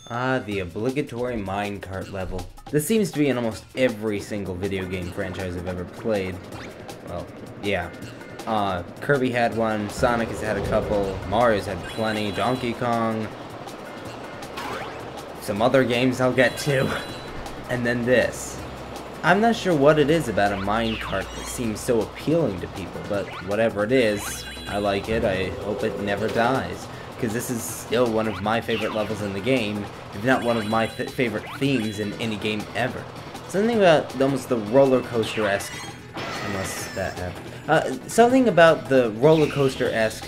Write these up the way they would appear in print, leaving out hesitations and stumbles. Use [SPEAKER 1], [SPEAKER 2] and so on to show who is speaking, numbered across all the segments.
[SPEAKER 1] The obligatory minecart level. This seems to be in almost every single video game franchise I've ever played. Well, yeah. Kirby had one, Sonic has had a couple, Mario's had plenty, Donkey Kong, some other games I'll get to, and then this. I'm not sure what it is about a minecart that seems so appealing to people, but whatever it is, I like it. I hope it never dies, because this is still one of my favorite levels in the game, if not one of my favorite themes in any game ever. Something about almost the roller coaster-esque, unless that happened. Something about the roller coaster-esque,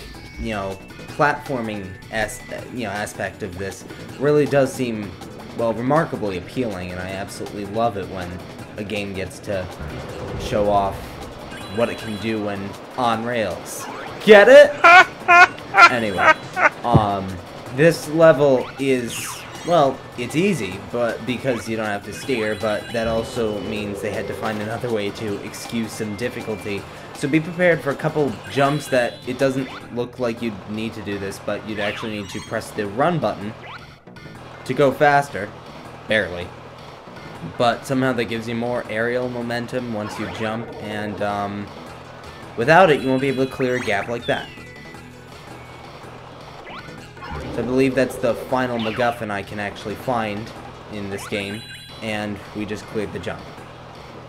[SPEAKER 1] platforming aspect of this really does seem, well, remarkably appealing, and I absolutely love it when a game gets to show off what it can do when on rails. Get it? Anyway, this level is, well, it's easy, but because you don't have to steer, but that also means they had to find another way to excuse some difficulty. So be prepared for a couple jumps that it doesn't look like you'd need to do this, but you'd actually need to press the run button to go faster. Barely. But somehow that gives you more aerial momentum once you jump, and without it, you won't be able to clear a gap like that. So I believe that's the final MacGuffin I can actually find in this game, and we just cleared the jump.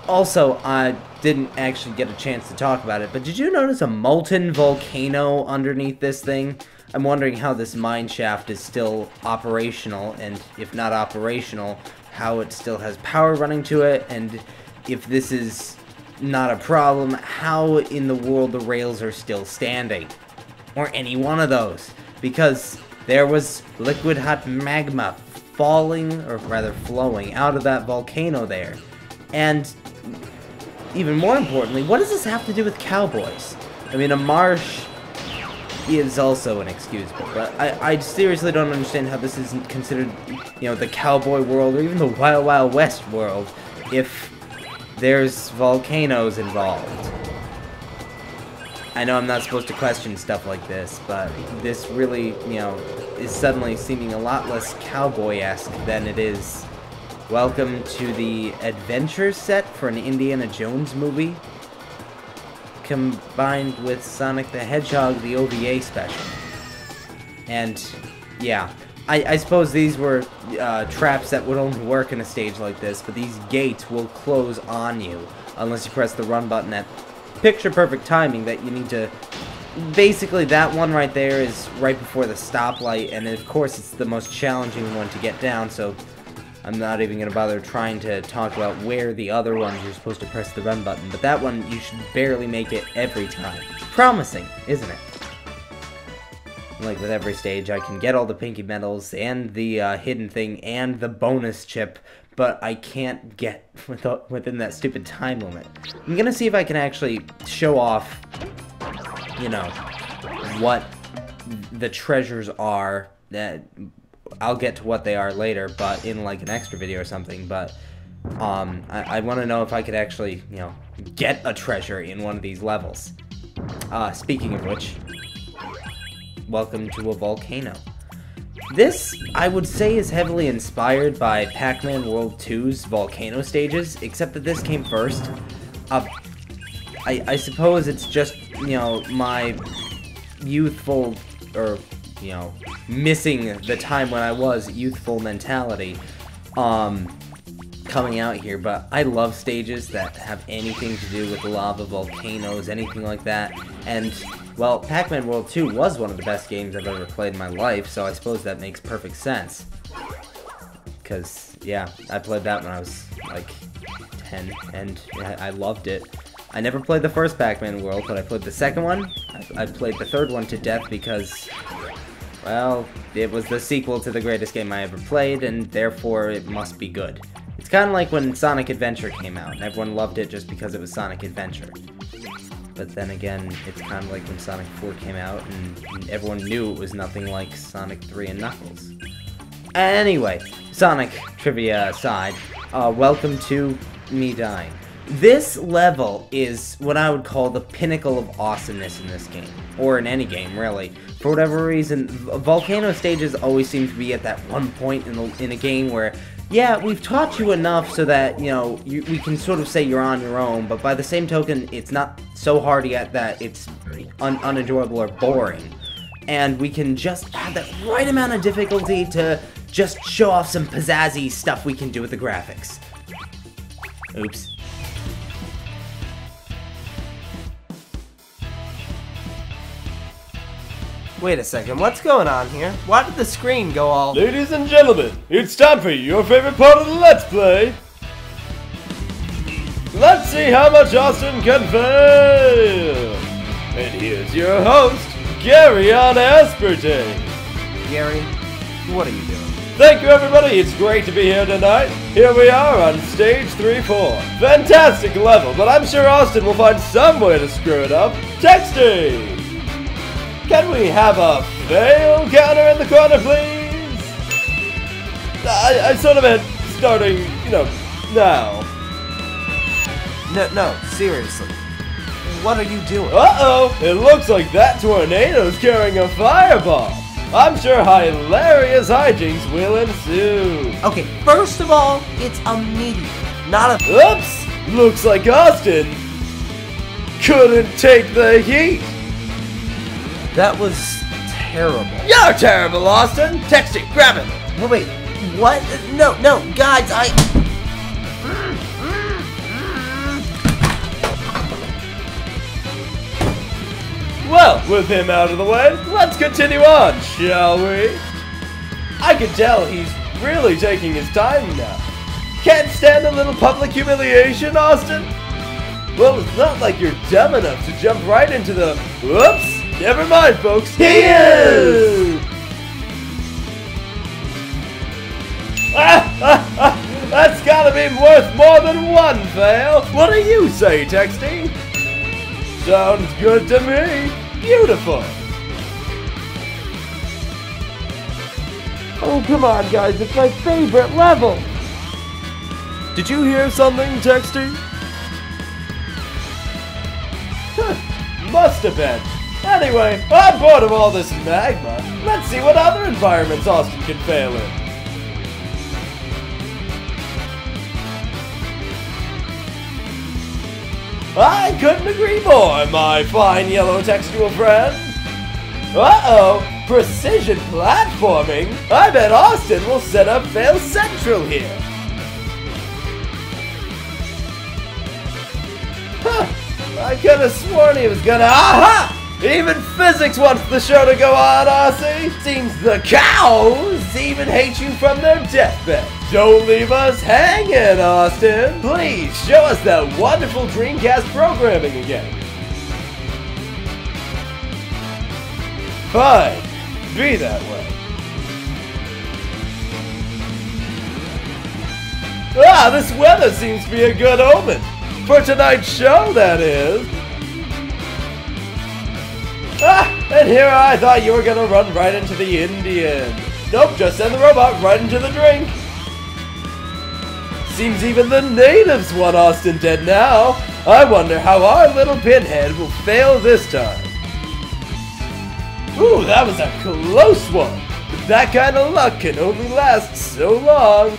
[SPEAKER 1] Also, I didn't actually get a chance to talk about it, but did you notice a molten volcano underneath this thing? I'm wondering how this mine shaft is still operational, and if not operational, how it still has power running to it, and if this is not a problem, how in the world the rails are still standing. Or any one of those. Because there was liquid hot magma falling, or rather flowing, out of that volcano there. And even more importantly, what does this have to do with cowboys? I mean, a marsh is also inexcusable, but I seriously don't understand how this isn't considered, the cowboy world, or even the Wild Wild West world, if there's volcanoes involved. I know I'm not supposed to question stuff like this, but this really, is suddenly seeming a lot less cowboy-esque than it is. Welcome to the adventure set for an Indiana Jones movie, combined with Sonic the Hedgehog, the OVA special. And, yeah, I suppose these were traps that would only work in a stage like this, but these gates will close on you unless you press the run button at picture-perfect timing that you need to... Basically, that one right there is right before the stoplight, and of course it's the most challenging one to get down, so I'm not even going to bother trying to talk about where the other ones you're supposed to press the run button, but that one you should barely make it every time. Promising, isn't it? Like with every stage, I can get all the pinky medals, and the hidden thing, and the bonus chip, but I can't get within that stupid time limit. I'm gonna see if I can actually show off, what the treasures are. That I'll get to what they are later, but in like an extra video or something, but I want to know if I could actually, get a treasure in one of these levels. Speaking of which, welcome to a volcano. This, I would say, is heavily inspired by Pac-Man World 2's volcano stages, except that this came first. I suppose it's just, my youthful, or, missing the time when I was youthful mentality, coming out here, but I love stages that have anything to do with lava, volcanoes, anything like that, and... Well, Pac-Man World 2 was one of the best games I've ever played in my life, so I suppose that makes perfect sense. Because, yeah, I played that when I was, like, 10, and I loved it. I never played the first Pac-Man World, but I played the second one. I played the third one to death because, well, it was the sequel to the greatest game I ever played, and therefore it must be good. It's kind of like when Sonic Adventure came out, and everyone loved it just because it was Sonic Adventure. But then again, it's kind of like when Sonic 4 came out, and everyone knew it was nothing like Sonic 3 and Knuckles. Anyway, Sonic trivia aside, welcome to me dying. This level is what I would call the pinnacle of awesomeness in this game, or in any game, really. For whatever reason, volcano stages always seem to be at that one point in a game where, yeah, we've taught you enough so that, you know, we can sort of say you're on your own, but by the same token, it's not so hard yet that it's unenjoyable or boring. And we can just add that right amount of difficulty to just show off some pizzazzy stuff we can do with the graphics. Oops.
[SPEAKER 2] Wait a second, what's going on here? Why did the screen go all...
[SPEAKER 3] Ladies and gentlemen, it's time for your favorite part of the Let's Play. Let's see how much Austin can fail. And here's your host, Gary on Aspartame.
[SPEAKER 2] Gary, what are you doing?
[SPEAKER 3] Thank you, everybody. It's great to be here tonight. Here we are on stage 3-4. Fantastic level, but I'm sure Austin will find some way to screw it up. Texting! Can we have a fail counter in the corner, please? I sort of meant starting, you know, now.
[SPEAKER 2] No, seriously. What are you doing?
[SPEAKER 3] Uh-oh! It looks like that tornado's carrying a fireball. I'm sure hilarious hijinks will ensue.
[SPEAKER 2] Okay, first of all, it's a meteor, not a...
[SPEAKER 3] Oops! Looks like Austin couldn't take the heat.
[SPEAKER 2] That was terrible.
[SPEAKER 3] You're terrible, Austin! Text it, grab it!
[SPEAKER 2] Wait, what? No, guys,
[SPEAKER 3] Well, with him out of the way, let's continue on, shall we? I can tell he's really taking his time now. Can't stand a little public humiliation, Austin? Well, it's not like you're dumb enough to jump right into the... Whoops! Never mind, folks. He is! That's gotta be worth more than one fail. What do you say, Texty? Sounds good to me. Beautiful. Oh, come on, guys. It's my favorite level. Did you hear something, Texty? Must have been. Anyway, I'm bored of all this magma. Let's see what other environments Austin can fail in. I couldn't agree more, my fine yellow textual friend. Uh-oh, precision platforming? I bet Austin will set up Fail Central here. Huh, I could have sworn he was gonna... Aha! Even physics wants the show to go on, Aussie. Seems the cows even hate you from their deathbed. Don't leave us hanging, Austin. Please show us that wonderful Dreamcast programming again. Fine, be that way. Ah, this weather seems to be a good omen. For tonight's show, that is. Ah, and here I thought you were gonna run right into the Indian. Nope, just send the robot right into the drink. Seems even the natives want Austin dead now. I wonder how our little pinhead will fail this time. Ooh, that was a close one. But that kind of luck can only last so long.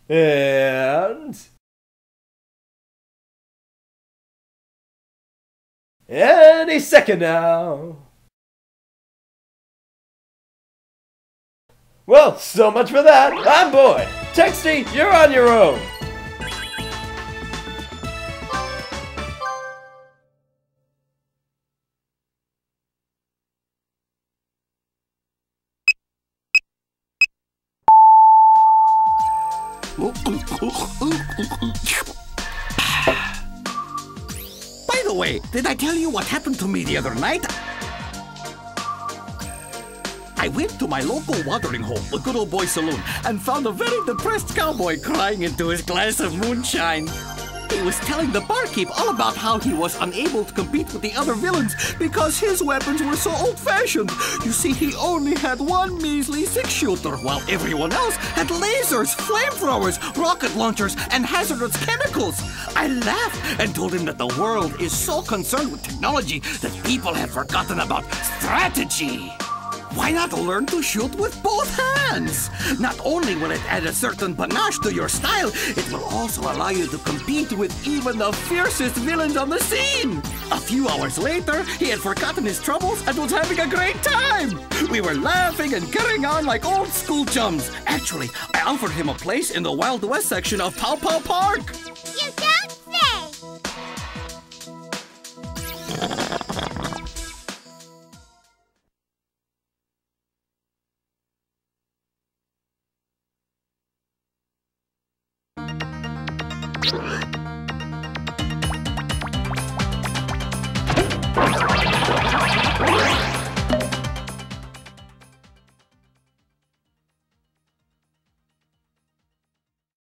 [SPEAKER 3] And any second now. Well, so much for that. I'm bored. Texty, you're on your own.
[SPEAKER 4] By the way, did I tell you what happened to me the other night? I went to my local watering hole, the Good Old Boy Saloon, and found a very depressed cowboy crying into his glass of moonshine. He was telling the barkeep all about how he was unable to compete with the other villains because his weapons were so old-fashioned. You see, he only had one measly six-shooter, while everyone else had lasers, flamethrowers, rocket launchers, and hazardous chemicals. I laughed and told him that the world is so concerned with technology that people have forgotten about strategy. Why not learn to shoot with both hands? Not only will it add a certain panache to your style, it will also allow you to compete with even the fiercest villains on the scene. A few hours later, he had forgotten his troubles and was having a great time. We were laughing and carrying on like old school chums. Actually, I offered him a place in the Wild West section of Pow Pow Park.
[SPEAKER 5] You don't say!